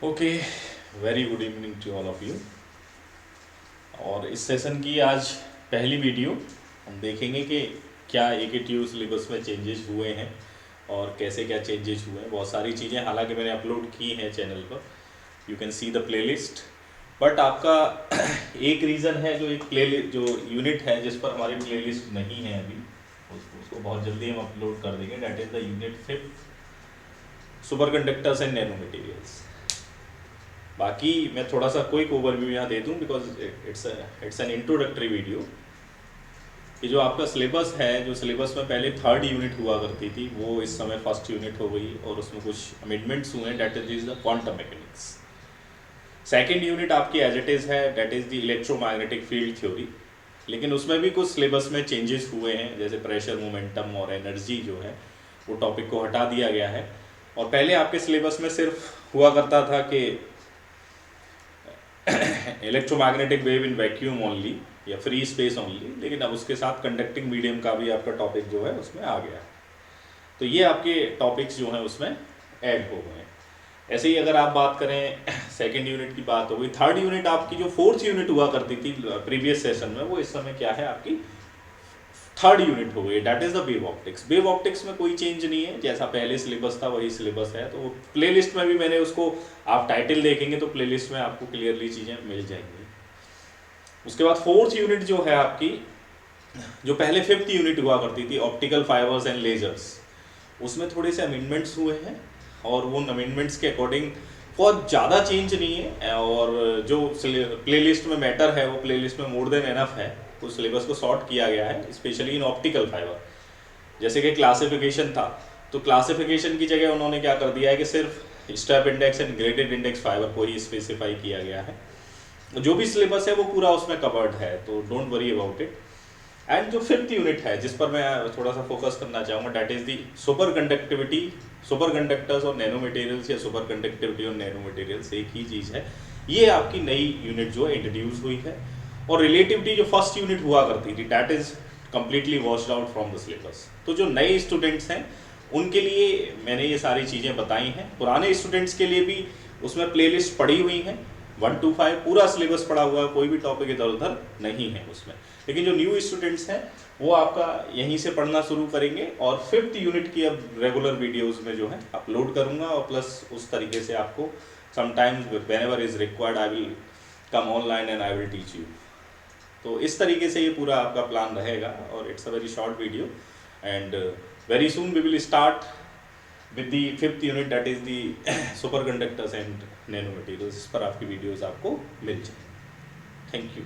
Okay, very good evening to all of you. और इस session की आज पहली वीडियो हम देखेंगे कि क्या AKTU सिलेबस में चेंजेस हुए हैं और कैसे क्या चेंजेस हुए हैं। बहुत सारी चीज़ें हालांकि मैंने अपलोड की हैं चैनल पर, you can see the playlist. But आपका एक रीज़न है, जो एक प्ले जो यूनिट है जिस पर हमारी प्लेलिस्ट नहीं है अभी, उसको बहुत जल्दी हम अपलोड कर देंगे। That is the unit 5, super conductors and nano materials. बाकी मैं थोड़ा सा क्विक ओवरव्यू यहाँ दे दूँ, because it's an introductory video. कि जो आपका सिलेबस है, जो सिलेबस में पहले 3rd यूनिट हुआ करती थी, वो इस समय 1st यूनिट हो गई और उसमें कुछ अमेंडमेंट्स हुए हैं। That is the quantum mechanics. 2nd unit आपकी एज इट इज़ है, that is the electromagnetic field theory. लेकिन उसमें भी कुछ सिलेबस में चेंजेस हुए हैं, जैसे प्रेशर, मोमेंटम और एनर्जी जो है वो टॉपिक को हटा दिया गया है। और पहले आपके सिलेबस में सिर्फ हुआ करता था कि electromagnetic wave in vacuum only या फ्री स्पेस ओनली, लेकिन अब उसके साथ कंडक्टिंग मीडियम का भी आपका टॉपिक जो है उसमें आ गया। तो ये आपके टॉपिक्स जो हैं उसमें ऐड हो गए हैं। ऐसे ही अगर आप बात करें 2nd यूनिट की बात हो गई, 3rd यूनिट आपकी जो 4th यूनिट हुआ करती थी प्रीवियस सेशन में, वो इस समय क्या है आपकी 3rd यूनिट हो गई। That is the wave optics. Wave optics में कोई चेंज नहीं है, जैसा पहले सिलेबस था वही सिलेबस है। तो प्लेलिस्ट में भी मैंने उसको, आप टाइटल देखेंगे तो प्लेलिस्ट में आपको क्लियरली चीज़ें मिल जाएंगी। उसके बाद 4th यूनिट जो है आपकी, जो पहले 5th यूनिट हुआ करती थी, ऑप्टिकल फाइबर्स एंड लेजर्स, उसमें थोड़े से अमेंडमेंट्स हुए हैं और वो अमेंडमेंट्स के अकॉर्डिंग बहुत ज़्यादा चेंज नहीं है। और जो प्लेलिस्ट में मैटर है वो प्लेलिस्ट में मोर देन एनफ है। उस सिलेबस को शॉर्ट किया गया है, स्पेशली इन ऑप्टिकल फाइबर। जैसे कि क्लासिफिकेशन था, तो क्लासिफिकेशन की जगह उन्होंने क्या कर दिया है कि सिर्फ step index and graded index fibre को ही स्पेसिफाई किया गया है। जो भी सिलेबस है वो पूरा उसमें कवर्ड है, तो don't worry about it. And जो 5th यूनिट है जिस पर मैं थोड़ा सा फोकस करना चाहूँगा, that is the super conductivity, super conductors और नैनो मटेरियल्स, या सुपर कंडक्टिविटी और नैनो मटेरियल्स एक ही चीज़ है। ये आपकी नई यूनिट जो है इंट्रोड्यूस हुई है। और रिलेटिविटी जो 1st यूनिट हुआ करती थी, that is completely washed out from the syllabus. तो जो नए स्टूडेंट्स हैं उनके लिए मैंने ये सारी चीज़ें बताई हैं। पुराने स्टूडेंट्स के लिए भी उसमें प्लेलिस्ट पड़ी हुई हैं, 1 to 5 पूरा सिलेबस पड़ा हुआ है, कोई भी टॉपिक इधर उधर नहीं है उसमें। लेकिन जो न्यू स्टूडेंट्स हैं वो आपका यहीं से पढ़ना शुरू करेंगे। और 5th यूनिट की अब रेगुलर वीडियोस में जो है अपलोड करूँगा, और प्लस उस तरीके से आपको sometimes whenever is required I will come online and I will teach you. तो इस तरीके से ये पूरा आपका प्लान रहेगा। और it's a very short video, and very soon we will start with the 5th unit, that is the super conductors and nano materials. इस पर आपकी वीडियोस आपको मिल जाए। Thank you.